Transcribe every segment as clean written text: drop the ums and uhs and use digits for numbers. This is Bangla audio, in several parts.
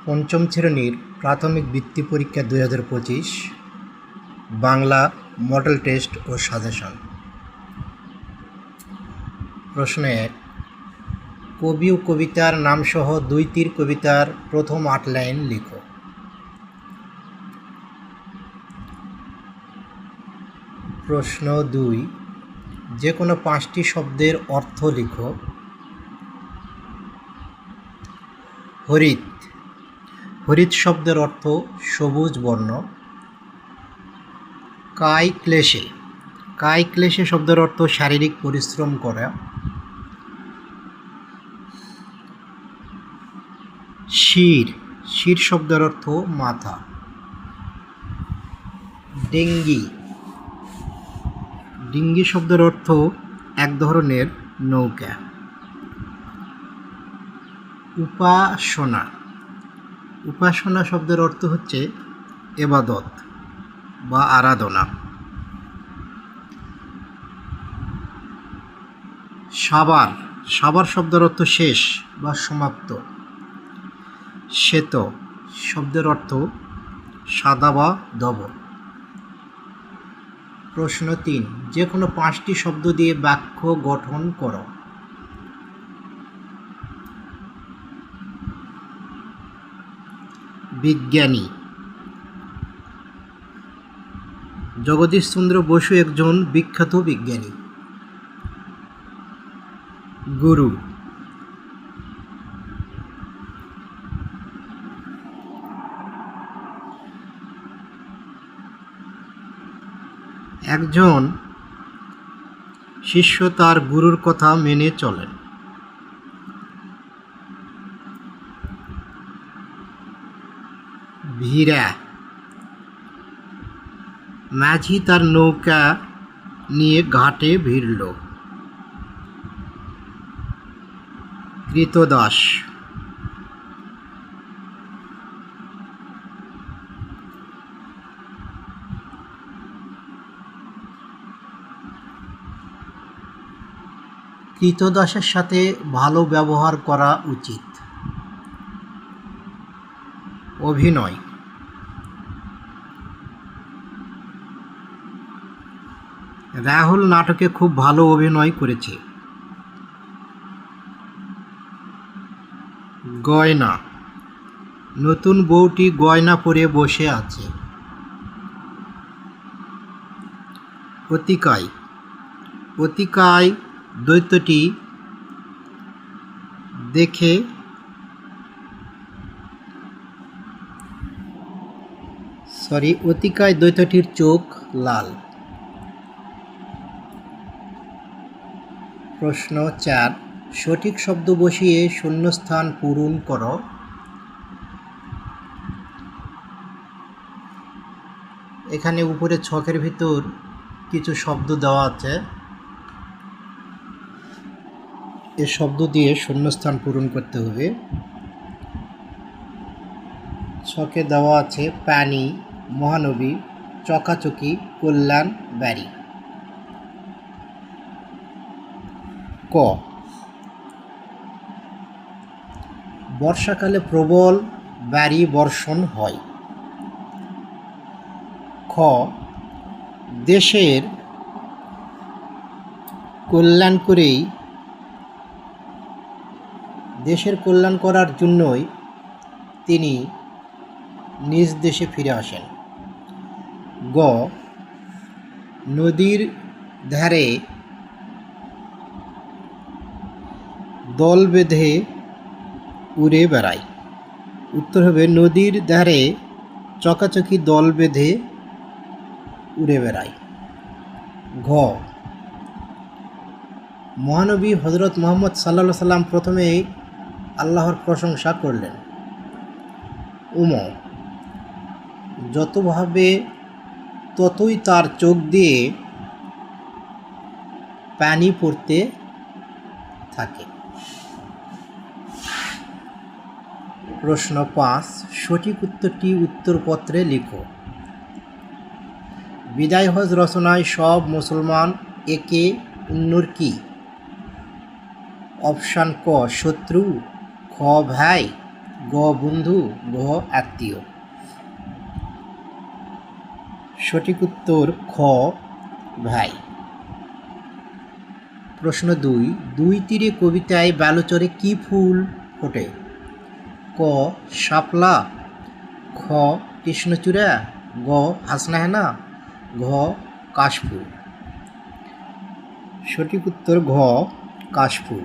পঞ্চম শ্রেণীর প্রাথমিক বৃত্তি পরীক্ষা 2025 বাংলা মডেল টেস্ট ও সাজেশন। প্রশ্ন 1, কবি ও কবিতার নামসহ 2টির কবিতার প্রথম 8 লাইন লিখো। প্রশ্ন 2, যে কোনো 5টি শব্দের অর্থ লিখো। হরিত, হরিত শব্দের অর্থ সবুজ বর্ণ। কায় ক্লেশে, কায় ক্লেশে শব্দের অর্থ শারীরিক পরিশ্রম করা। শির, শির শব্দের অর্থ মাথা। ডিঙ্গি, ডিঙ্গি শব্দের অর্থ এক ধরনের নৌকা। উপাসনা, উপাসনা শব্দের অর্থ হচ্ছে ইবাদত বা আরাধনা। সাবার, সাবার শব্দের অর্থ শেষ বা সমাপ্ত। শ্বেত শব্দের অর্থ সাদা বা ধবল। প্রশ্ন 3, যে কোনো 5টি শব্দ দিয়ে বাক্য গঠন করো। বিজ্ঞানী, জগদীশচন্দ্র বসু একজন বিখ্যাত বিজ্ঞানী। গুরু, একজন শিষ্য তার গুরুর কথা মেনে চলেন। ভিড়া, মাঝি তার নৌকা নিয়ে ঘাটে ভিড়ল। কৃতদাস, কৃতদাসের সাথে ভালো ব্যবহার করা উচিত। অভিনয়, রাহুল নাটকে খুব ভালো অভিনয় করেছে। গয়না, নতুন বউটি গয়না পরে বসে আছে। অতিকায়, অতিকায় দৈত্যটি দেখে অতিকায় দৈত্যটির চোখ লাল। প্রশ্ন 4, সঠিক শব্দ বসিয়ে শূন্যস্থান পূরণ করো। এখানে উপরে ছকের ভিতর কিছু শব্দ দেওয়া আছে, এ শব্দ দিয়ে শূন্যস্থান পূরণ করতে হবে। ছকে দেওয়া আছে পানি, মহানবী, চকাচকি, কল্যাণ, বাড়ি। ক, বর্ষাকালে প্রবল ভারী বর্ষণ হয়। খ, দেশের কল্যাণ করার জন্যই তিনি নিজ দেশে ফিরে আসেন। গ, নদীর ধারে দল বেঁধে উড়ে বেড়ায়। উত্তর হবে নদীর ধারে চকাচকি দল বেঁধে উড়ে বেড়ায়। ঘ, মহানবী হজরত মুহাম্মদ সাল্লাল্লাহু সাল্লাম প্রথমেই আল্লাহর প্রশংসা করলেন। উম, যত ভাবে ততই তার চোখ দিয়ে পানি পড়তে থাকে। প্রশ্ন 5, সঠিক উত্তরটি উত্তরপত্রে লিখো। বিদায় হজ রচনায় সব মুসলমান একে অন্যর কি? অপশান ক শত্রু, খ ভাই, গ বন্ধু, ঘ আত্মীয়। সঠিক উত্তর খ ভাই। প্রশ্ন 2, দুই তীরে কবিতায় বালুচরে কি ফুল ফোটে? ক শাপলা, খ কৃষ্ণচূড়া, গ হাসনাহেনা, ঘ কাশফুল। সঠিক উত্তর ঘ কাশফুল।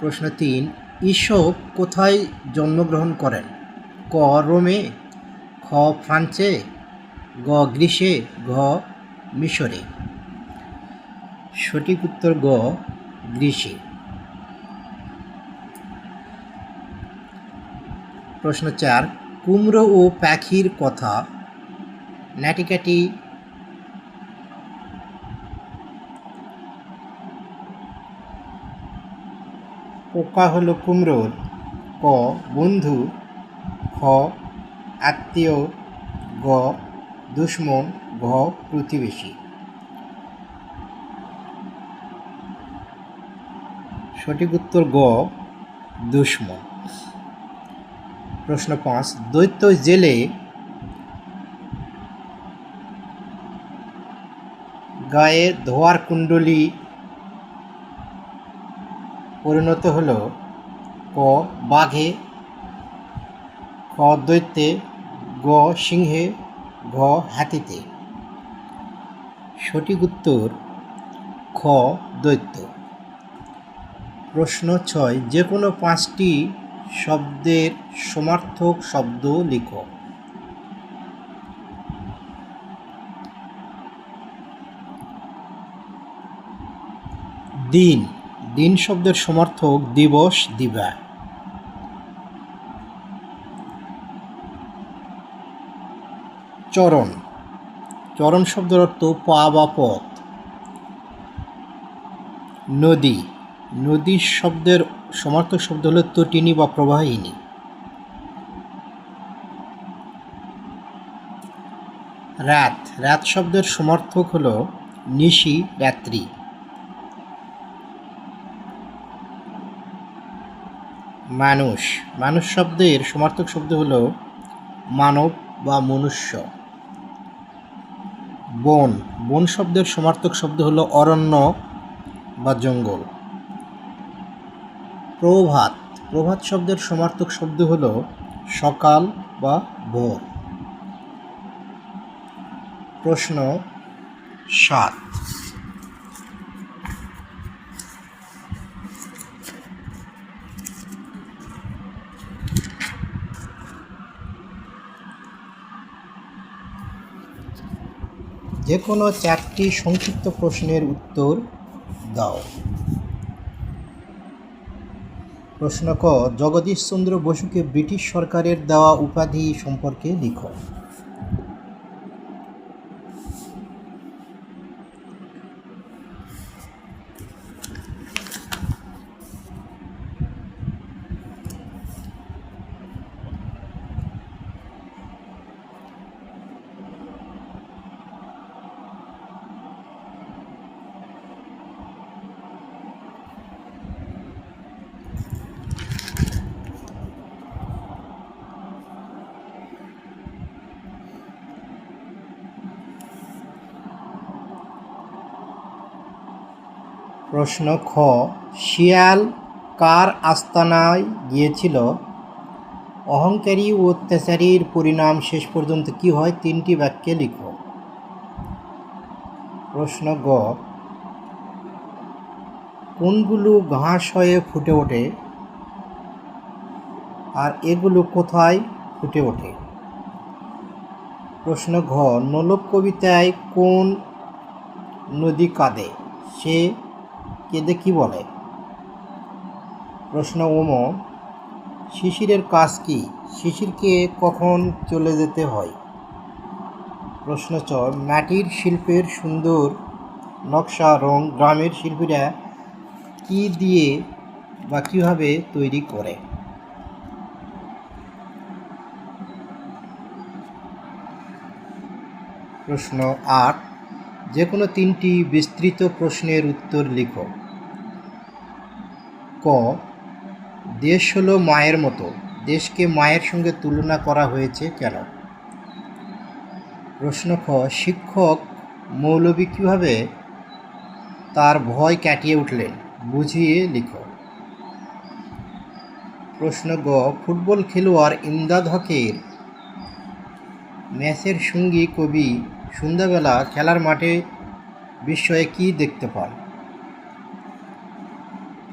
প্রশ্ন 3, ঈশপ কোথায় জন্মগ্রহণ করেন? ক রোমে, খ ফ্রান্সে, গ গ্রিসে, ঘ মিশরে। সঠিক উত্তর গ গ্রিসে। প্রশ্ন 4, কুমড়ো ও পাখির কথা নাটিকাটি পোকা হলো কুমড়োর, ক বন্ধু, খ আত্মীয়, গ দুশ্মন, ঘ প্রতিবেশী। সঠিক উত্তর গ দুশ্মন। প্রশ্ন 5, দৈত্য জেলে গায়ে ধোয়ার কুণ্ডলী পরিণত হল? ক বাঘে, খ দৈত্যে, গ সিংহে, ঘ হাতিতে। সঠিক উত্তর খ দৈত্য। প্রশ্ন 6, যে কোনো 5টি শব্দের সমার্থক শব্দ লিখো। দিন, দিন শব্দের সমার্থক দিবস, দিবা। চরণ, চরণ শব্দের অর্থ পা বা পথ। নদী, নদী শব্দের সমার্থক শব্দ হল তটিনী বা প্রবাহিনী। রাত, রাত শব্দের সমার্থক হল নিশি, রাত্রি। মানুষ, মানুষ শব্দের সমার্থক শব্দ হল মানব বা মনুষ্য। বন, বন শব্দের সমার্থক শব্দ হল অরণ্য বা জঙ্গল। প্রভাত, প্রভাত শব্দের সমার্থক শব্দ হল সকাল বা ভোর। প্রশ্ন 7, যে কোনো 4টি সংক্ষিপ্ত প্রশ্নের উত্তর দাও। প্রশ্ন ক, জগদীশচন্দ্র বসুকে ব্রিটিশ সরকারের দেওয়া উপাধি সম্পর্কে লিখো। প্রশ্ন খ, শিয়াল কার আস্তানায় গিয়েছিল? অহংকারী ও অত্যাচারীর পরিণাম শেষ পর্যন্ত কি হয়? 3টি বাক্যে লিখো। প্রশ্ন গ, কোনগুলো ঘাস হয়ে ফুটে ওঠে আর এগুলো কোথায় ফুটে ওঠে? প্রশ্ন ঘ, নোলক কবিতায় কোন নদী কাঁদে? সে কেঁদে কি বলে? প্রশ্ন ওম, শিশিরের কাজ কি? শিশিরকে কখন চলে যেতে হয়? প্রশ্ন চ, মাটির শিল্পের সুন্দর নকশা রং গ্রামের শিল্পীরা কি দিয়ে বা কিভাবে তৈরি করে? প্রশ্ন 8, যে কোনো 3টি বিস্তৃত প্রশ্নের উত্তর লিখো। ক দেশ হলো মায়ের মতো, দেশকে মায়ের সঙ্গে তুলনা করা হয়েছে কেন? প্রশ্ন খ, শিক্ষক মৌলভী কীভাবে তার ভয় কাটিয়ে উঠলেন? বুঝিয়ে লিখো। প্রশ্ন গ, ফুটবল খেলোয়াড় ইমদাদ হকের ম্যাচের সঙ্গী কবি সন্ধ্যাবেলা খেলার মাঠে বিস্ময়ে কী দেখতে পান?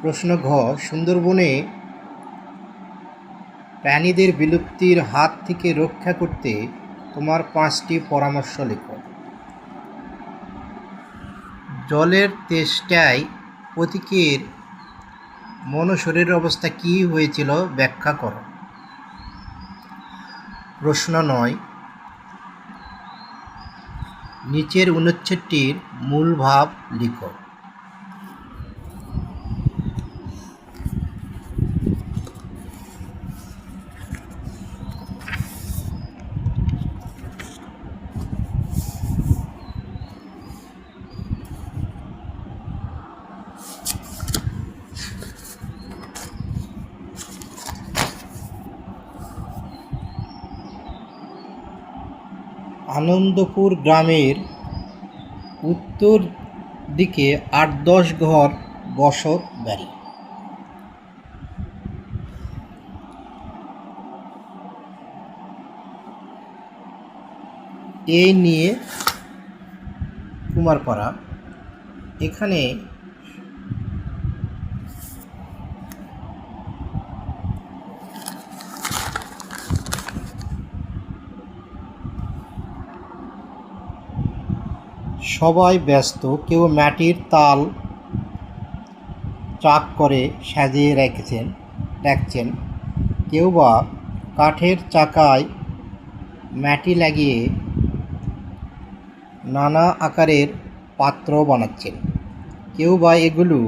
প্রশ্ন ঘ, সুন্দরবনে প্রাণীদের বিলুপ্তির হাত থেকে রক্ষা করতে তোমার 5টি পরামর্শ লেখো। জলের তেষ্টায় পথিকের মন শরীরের অবস্থা কী হয়েছিল ব্যাখ্যা করো। প্রশ্ন 9, নিচের অনুচ্ছেদটির মূল ভাব লিখো। আনন্দপুর গ্রামের উত্তর দিকে 8-10 ঘর বসত বাড়ি। এই নিয়ে কুমারপাড়া, এখানে সবাই ব্যস্ত, কেউ মাটির তাল চাক করে সাজিয়ে রাখছেন, কেউ বা কাঠের চাকায় মাটি লাগিয়ে নানা আকারের পাত্র বানাচ্ছেন, কেউ বা এগুলো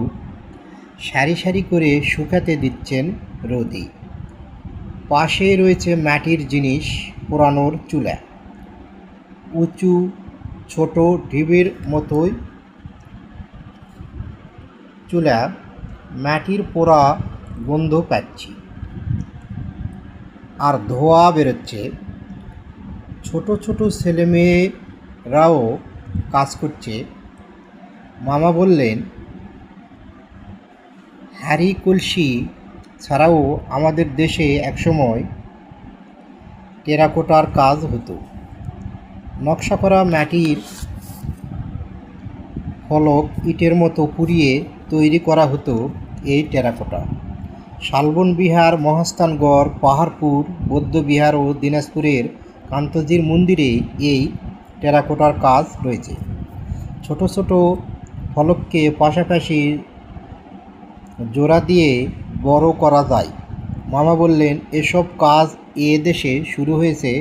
সারি সারি করে শুকাতে দিচ্ছেন রোদে। পাশে রয়েছে মাটির জিনিস পোড়ানোর চুলা, উঁচু ছোট ঢিবির মতোই চুলা, মাটির পোড়া গন্ধ পাচ্ছি আর ধোঁয়া বেরোচ্ছে। ছোট ছোট ছেলেমেয়েরাও কাজ করছে। মামা বললেন, হাঁড়ি কলসি ছাড়াও আমাদের দেশে একসময় টেরাকোটার কাজ হতো। নকশা করা মাটির ফলক ইটের মতো পুড়িয়ে তৈরি করা হতো এই টেরাকোটা। শালবন বিহার, মহাস্থানগড়, পাহাড়পুর বৌদ্ধবিহার ও দিনাজপুরের কান্তজির মন্দিরে এই টেরাকোটার কাজ রয়েছে। ছোট ছোট ফলককে পাশাপাশি জোড়া দিয়ে বড় করা যায়। মামা বললেন, এসব কাজ এ দেশে শুরু হয়েছে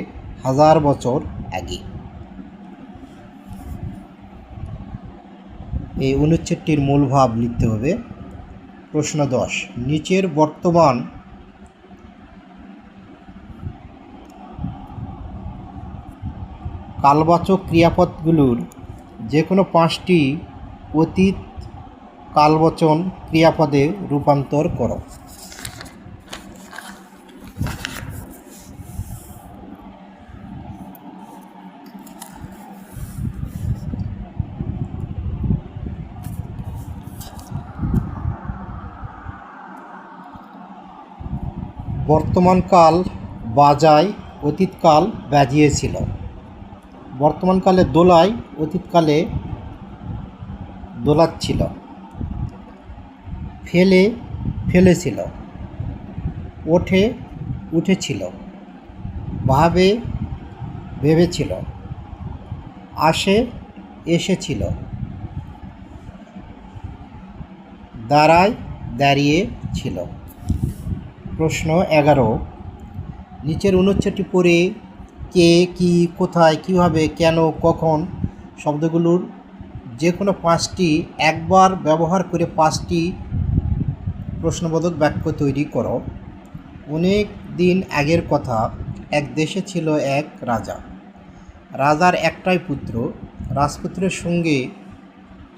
1000 বছর আগে। এই অনুচ্ছেদটির মূল ভাব লিখতে হবে। প্রশ্ন 10, নিচের বর্তমান কালবাচক ক্রিয়াপদগুলোর যে কোনো 5টি অতীত কালবচন ক্রিয়াপদে রূপান্তর করো। বর্তমানকাল বাজায়, অতীতকাল বাজিয়েছিল। বর্তমানকালে দোলায়, অতীতকালে দোলাচ্ছিল। ফেলেছিল, উঠেছিল, ভেবেছিল, এসেছিল, দাঁড়িয়েছিল। প্রশ্ন 11, নিচের অনুচ্ছেদটি পড়ে কে, কি, কোথায়, কিভাবে, কেন, কখন শব্দগুলোর যে কোনো 5টি একবার ব্যবহার করে 5টি প্রশ্নবোধক বাক্য তৈরি করো। অনেক দিন আগের কথা, এক দেশে ছিল এক রাজা। রাজার একটাই পুত্র। রাজপুত্রের সঙ্গে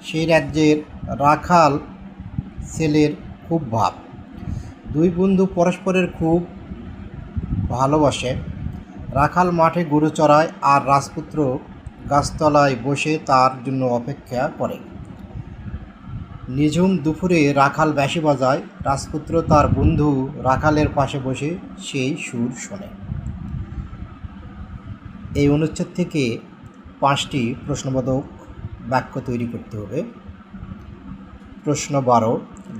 সেই রাজ্যের রাখাল ছেলের খুব ভাব। দুই বন্ধু পরস্পরের খুব ভালোবাসে। রাখাল মাঠে গরু চড়ায় আর রাজপুত্র গাছতলায় বসে তার জন্য অপেক্ষা করে। নিঝুম দুপুরে রাখাল বাঁশি বাজায়, রাজপুত্র তার বন্ধু রাখালের পাশে বসে সেই সুর শোনে। এই অনুচ্ছেদ থেকে 5টি প্রশ্নবোধক বাক্য তৈরি করতে হবে। প্রশ্ন 12,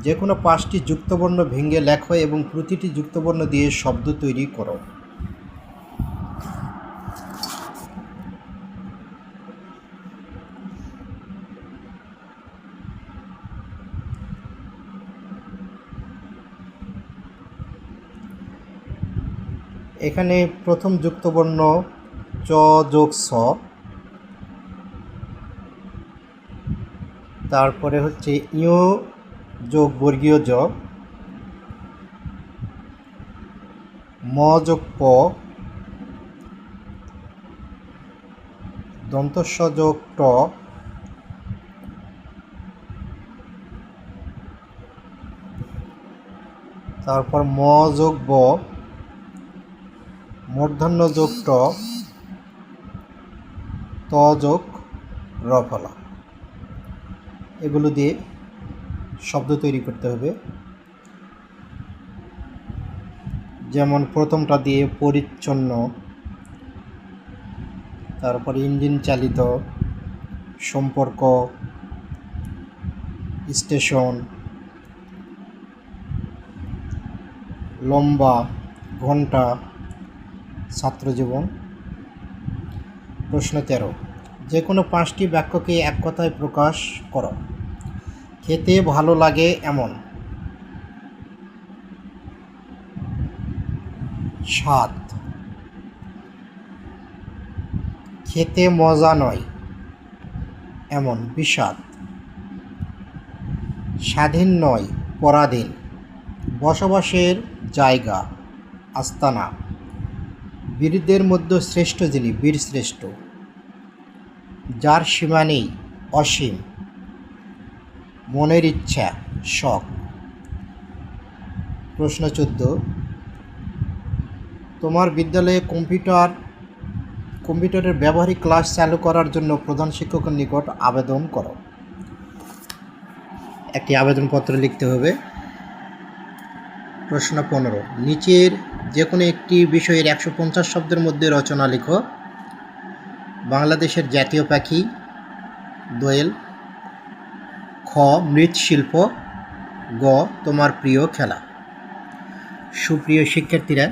যে কোনো 5টি যুক্তবর্ণ ভেঙে লেখো এবং প্রতিটি যুক্তবর্ণ দিয়ে শব্দ তৈরি করো। এখানে প্রথম যুক্তবর্ণ চ যোগ স, তারপরে হচ্ছে ইয় যোগ বর্গীয় জ, ম যোগ প, দন্তস্ব যোগ ট, তারপর ম যোগ ব, মূর্ধন্য যোগ ট, ত যোগ র ফলা। এগুলো দিয়ে শব্দ তৈরি করতে হবে। যেমন প্রথমটা দিয়ে পরিচ্ছন্ন, তারপর ইঞ্জিন চালিত, সম্পর্ক, স্টেশন, লম্বা, ঘন্টা, ছাত্রজীবন। প্রশ্ন 13, যে কোনো 5টি বাক্যকে এক কথায় প্রকাশ করো। খেতে ভালো লাগে এমন। স্বাদ। খেতে মজা নয় এমন। বিষাদ। স্বাধীন নয় পরাধীন। বসবাসের জায়গা, আস্তানা। বীরদের মধ্যে শ্রেষ্ঠ যিনি, বীরশ্রেষ্ঠ। যার সীমা নেই, অসীম। মনের ইচ্ছা, শখ। প্রশ্ন 14, তোমার বিদ্যালয়ে কম্পিউটারের ব্যবহারিক ক্লাস চালু করার জন্য প্রধান শিক্ষকের নিকট আবেদন করো। একটি আবেদনপত্র লিখতে হবে। প্রশ্ন 15, নিচের যে কোনো একটি বিষয়ের 150 শব্দের মধ্যে রচনা লিখো। বাংলাদেশের জাতীয় পাখি দোয়েল। খ, মৃৎশিল্প। গ, তোমার প্রিয় খেলা। সুপ্রিয় শিক্ষার্থীরা,